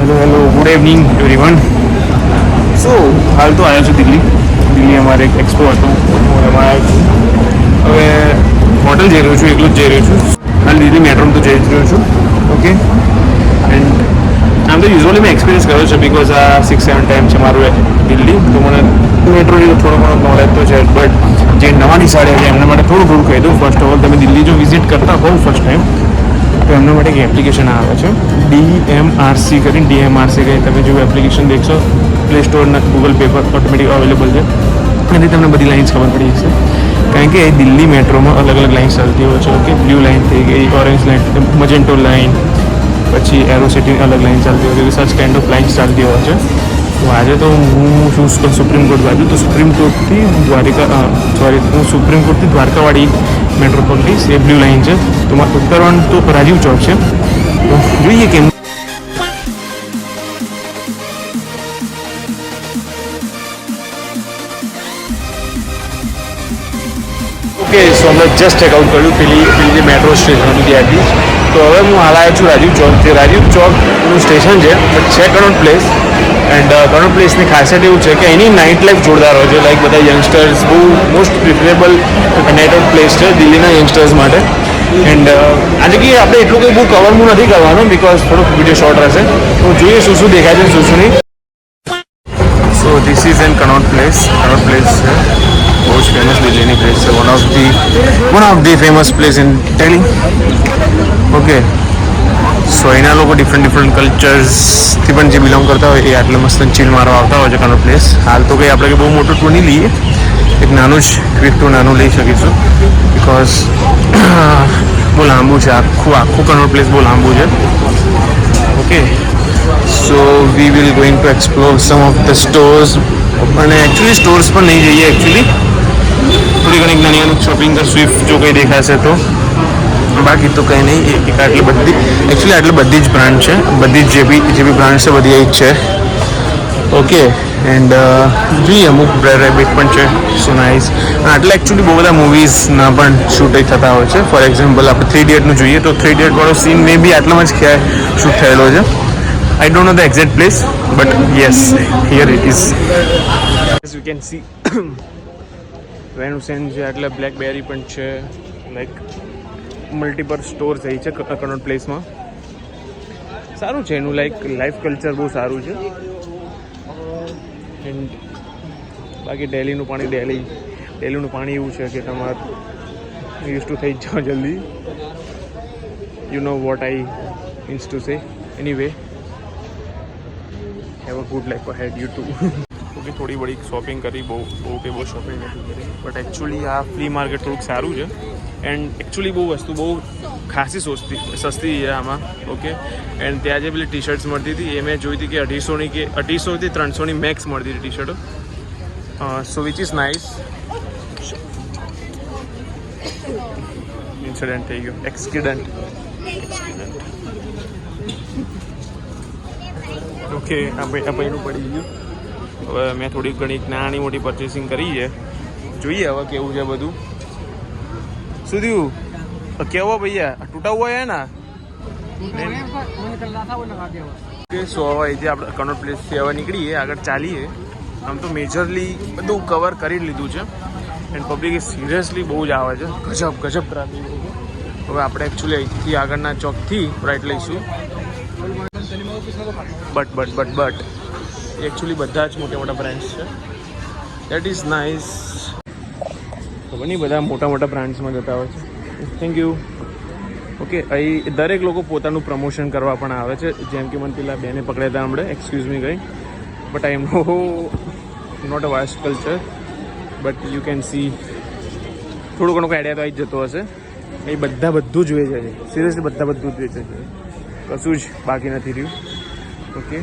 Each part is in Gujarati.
Hello good evening everyone. So હાલ તો આવ્યો છું દિલ્હી અમારે એક એક્સપો હતો, હું એમાં આવ્યો છું. હવે હોટલ જઈ રહ્યો છું, એકલું જ જઈ રહ્યો છું. હાલ દિલ્હી મેટ્રોમાં તો જઈ જ રહ્યો છું. ઓકે, એન્ડ આમ તો યુઝ્યુઅલી મેં એક્સપિરિયન્સ કર્યો છે બિકોઝ આ 6-7 ટાઈમ છે મારું દિલ્હી, તો મને મેટ્રોની થોડો ઘણો નોલેજ તો છે. બટ જે નવા નિશાળે છે એમના માટે થોડું કહી દઉં. ફર્સ્ટ ઓફ ઓલ, તમે દિલ્હી જો વિઝિટ કરતા હોવ ફર્સ્ટ ટાઈમ, તો એમના માટે એક એપ્લિકેશન આવે છે DMRC કરીને. DMRC કહી તમે જો એપ્લિકેશન દેખશો પ્લે સ્ટોરના ગૂગલ પે પર ઓટોમેટિક અવેલેબલ છે. એનાથી તમને બધી લાઇન્સ ખબર પડી જશે, કારણ કે દિલ્હી મેટ્રોમાં અલગ અલગ લાઇન્સ ચાલતી હોય છે. ઓકે, બ્લુ લાઇન થઈ ગઈ, ઓરેન્જ લાઇન, મજેન્ટો લાઇન, પછી એરોસિટી અલગ લાઇન ચાલતી હોય છે. સચ કાઇન્ડ ઓફ લાઇન્સ ચાલતી હોય છે. તો આજે તો હું છું સુપ્રીમ કોર્ટ બાજુ, તો સુપ્રીમ કોર્ટથી દ્વારકાવાળી મેટ્રો પકડીશ. એ બ્લુ લાઇન છે. તો ઉત્તરવાનું તો રાજીવ ચોક છે. તો જોઈએ કેમ. ઓકે, સો અમે જસ્ટ ચેકઆઉટ કર્યું પેલી જે મેટ્રો સ્ટેશન હતી ત્યાંથી. તો હવે હું હાલ આવ્યો છું રાજીવ ચોક. જે રાજીવ ચોકનું સ્ટેશન છે બટ છે કનોટ પ્લેસ. એન્ડ કનોટ પ્લેસની ખાસિયત એવું છે કે એની નાઇટ લાઈફ જોરદાર હોય છે. લાઈક બધા યંગસ્ટર્સ બહુ most preferable night out place છે દિલ્હીના યંગસ્ટર્સ માટે. એન્ડ આજે કે આપણે એટલું કંઈ બહુ કવરનું નથી કરવાનું બિકોઝ થોડુંક વિડીયો શોર્ટ રહેશે. તો જોઈએ શું શું દેખાય છે, શું નહીં. So this is an Connaught place. Connaught place છે બહુ જ ફેમસ દિલ્હીની પ્લેસ છે. One of the famous place in Delhi. Okay, so એના લોકો ડિફરન્ટ કલ્ચર્સથી પણ જે બિલોંગ કરતા હોય એ આટલે મસ્ત ચીલ મારવા આવતા હોય છે કનોટ પ્લેસ. હાલ તો કંઈ આપણે બહુ મોટું ટૂર નહીં લઈએ, એક નાનું જ ક્વિક ટૂર નાનું લઈ શકીશું બિકોઝ બહુ લાંબુ છે. આખું કનોટ પ્લેસ બહુ લાંબુ છે. Okay, so we will going to explore some of the stores. અને એકચ્યુઅલી સ્ટોર્સ પણ નહીં જઈએ, એકચ્યુઅલી થોડી ઘણી નાની શોપિંગ કરશું ઇફ જો કંઈ દેખાશે તો. બાકી તો કંઈ નહીં. આટલી બધી જ બ્રાન્ડ છે. બધી જ જે બી બ્રાન્ડ છે બધી એ જ છે. ઓકે, એન્ડ જોઈએ અમુક રેબિટ પણ છે. સો નાઇસ. આટલે એકચ્યુઅલી બહુ બધા મૂવીઝના પણ શૂટ થતા હોય છે. ફોર એક્ઝામ્પલ આપણે 3 Idiotનું જોઈએ તો 3 Idiot વાળો સીન મે બી આટલામાં જ શૂટ થયેલો છે. I don't know the exact place but yes here it is. As you can see rain Hussain છે, એટલે બ્લેકબેરી પણ છે. લાઈક મલ્ટિપલ સ્ટોર્સ થઈ છે કનોટ પ્લેસમાં. સારું છે એનું લાઈક લાઈફ કલ્ચર બહુ સારું છે. એન્ડ બાકી દિલ્હીનું પાણી એવું છે કે તમારે યુઝ ટુ થઈ જ જાઓ જલ્દી. You know what I means to say. Anyway, have a good life ahead you too. Okay, થોડી બધી શોપિંગ કરી, બહુ શોપિંગ નથી કરી બટ એકચ્યુઅલી આ ફ્લી માર્કેટ થોડુંક સારું છે. એન્ડ એકચ્યુઅલી વસ્તુ બહુ ખાસી સસ્તી છે આમાં. ઓકે, એન્ડ ત્યાં જે પેલી ટી શર્ટ્સ મળતી હતી એ મેં જોઈ હતી કે 250થી 300ની મેક્સ મળતી હતી ટી શર્ટો. So which is nice. Incident થઈ ગયો, એક્સિડન્ટ. ઓકે, આ પૈનું પડી ગયું. હવે મેં થોડી ઘણી નાની મોટી પરચેસિંગ કરી છે. જોઈએ હવે કેવું છે બધું. શું થયું? કેવો ભૈયા ટૂટા હુઆ હે ના? સો હવે અહીંથી આપણે કનોટ પ્લેસથી હવે નીકળીએ, આગળ ચાલીએ. આમ તો મેજરલી બધું કવર કરી લીધું છે. એન્ડ પબ્લિક સિરિયસલી બહુ જ આવે છે. ગજબ ટ્રાફિક. હવે આપણે એકચ્યુઅલી અહીંથી આગળના ચોકથી રાઈટ લઈશું. બટ એકચ્યુઅલી બધા જ મોટા બ્રાન્ડ્સ છે. That is nice. ખબર નહીં બધા મોટા બ્રાન્ડ્સમાં જતા હોય છે. Thank you. ઓકે, અહીં દરેક લોકો પોતાનું પ્રમોશન કરવા પણ આવે છે. જેમ કે મને પેલા બેને પકડ્યા હતા હમણાં, એક્સક્યુઝ મી ગઈ. But I am not a vast culture but you can see થોડું ઘણું આઈડિયા તો આવી જ જતો હશે. અહીં બધું જ વેચે છે. સિરિયસલી બધું જ વેચે છે. કશું જ બાકી નથી રહ્યું. ઓકે,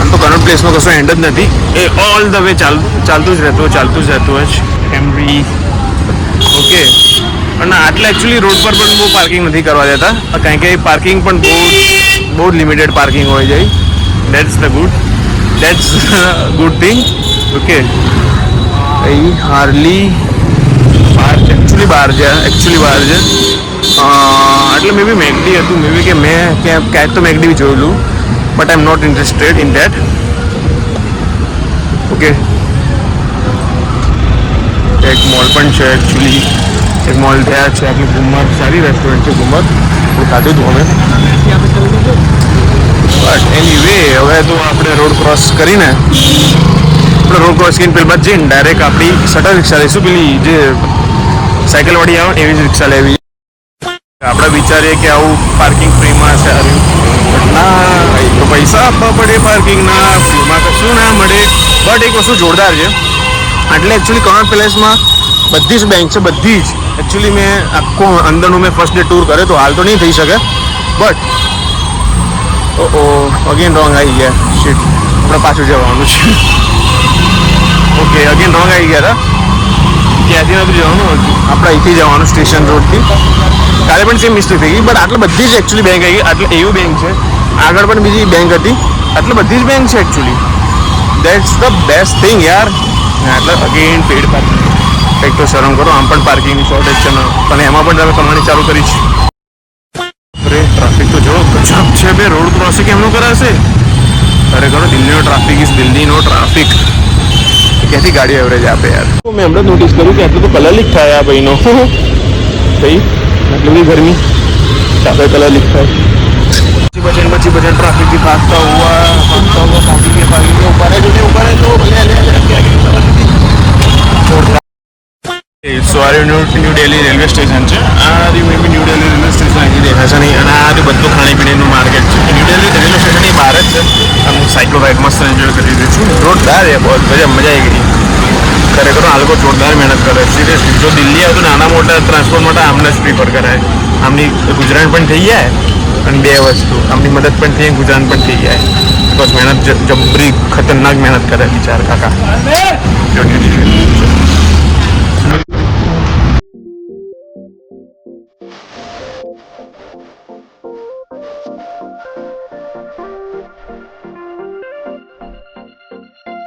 આમ તો કનોટ પ્લેસમાં કશો એન્ડ જ નથી. એ ઓલ ધ વે ચાલતું જ રહેતું હોય એમરી. ઓકે, અને આટલા એકચ્યુઅલી રોડ પર પણ બહુ પાર્કિંગ નથી કરવા દેતા, કારણ કે પાર્કિંગ પણ બહુ જ લિમિટેડ પાર્કિંગ હોય જાય. That's good thing. ઓકે, અહીં હાર્લી બહાર છે. એકચ્યુઅલી બહાર છે. એટલે મે બી મેકડી હતું, મે બી કે મેં ક્યાંક તો મેકડી બી જોયેલું, but I am not interested in that. Okay, એક મોલ પણ છે એકચ્યુઅલી, એક મોલ ત્યાં છે આપણી ગુમર, સારી રેસ્ટોરન્ટ છે ગુમર, તો ખાધું હતું અમે. બટ એનીવે હવે તો આપણે રોડ ક્રોસ કરીને રોડ ક્રોસ કરીને પેલી બાદ જઈને ડાયરેક્ટ આપણી શટર રિક્ષા લઈશું, પેલી જે સાયકલવાળી આવે એવી જ રિક્ષા લેવી. આપણે વિચારીએ કે આવું પાર્કિંગ ફ્રીમાં છે, ના તો પૈસા આપવા પડે પાર્કિંગના, ફ્રીમાં કશું ના મળે. બટ એક વસ્તુ જોરદાર છે, એટલે એકચ્યુઅલી કનોટ પેલેસમાં બધી જ બેંક છે, બધી જ. એકચ્યુઅલી મેં આખો અંદરનું મેં ફર્સ્ટ ડે ટૂર કર્યો તો હાલ તો નહીં થઈ શકે, બટ અગેન રોંગ આવી ગયા. શીટ, આપણે પાછું જવાનું છે. ઓકે, અગેન રોંગ આવી ગયા હતા. ત્યાંથી નથી જવાનું, આપણે અહીંથી જવાનું સ્ટેશન રોડથી. કાલે પણ સેમ મિસ્ટેક થઈ ગઈ, બટ આટલે બધી જ એકચ્યુઅલી બેંક આવી ગઈ. આટલે એવું બેંક છે, આગળ પણ બીજી બેંક હતી, આટલે બધી જ બેંક છે actually. That's the best thing યાર. એટલે અગેન પેડ પાર્કિંગ, કંઈક તો શરમ કરો, આમ પણ પાર્કિંગની શોર્ટેજ છે ને, પણ એમાં પણ તમે કમાણી ચાલુ કરી છે. અરે ટ્રાફિક તો જો ગજબ છે બે, રોડ ક્રોસિંગ એમનું કરાશે. ખરેખર દિલ્હીનો ટ્રાફિક ઇઝ દિલ્હીનો ટ્રાફિક. ક્યાંથી ગાડી એવરેજ આપે યાર. મેં હમણાં નોટિસ કર્યું કે આટલું તો કલર લીક થાય આ ભાઈનો. ભાઈ આટલી બધી ગરમી, આપણે કલર લીક થાય. પછી બચન ટ્રાફિકથી ભાગતા હુआ ભાગી के ऊपर है तो ન્યૂ દિલ્હી રેલવે સ્ટેશન છે. આ મે બી ન્યૂ દિલ્હી રેલવે સ્ટેશન અહીં દેખાશે નહીં, અને આ બધું ખાણીપીણીનું માર્કેટ છે. ન્યૂ દિલ્હી રેલવે સ્ટેશનની બહાર જ છે. હું સાયકલ રાઈડ મસ્ત એન્જોય કરી રહી છું. જોરદાર છે, બહુ મજા આવી ગઈ. ખરેખર આ લોકો જોરદાર મહેનત કરે. સિરિયસલી જો દિલ્હી આવે તો નાના મોટા ટ્રાન્સપોર્ટ માટે આમને જ પ્રિફર કરાય. આમની ગુજરાન પણ થઈ જાય, અને બે વસ્તુ આમની મદદ પણ થઈ, ગુજરાન પણ થઈ જાય. બસ મહેનત જબરી ખતરનાક મહેનત કરે બિચાર કાકા.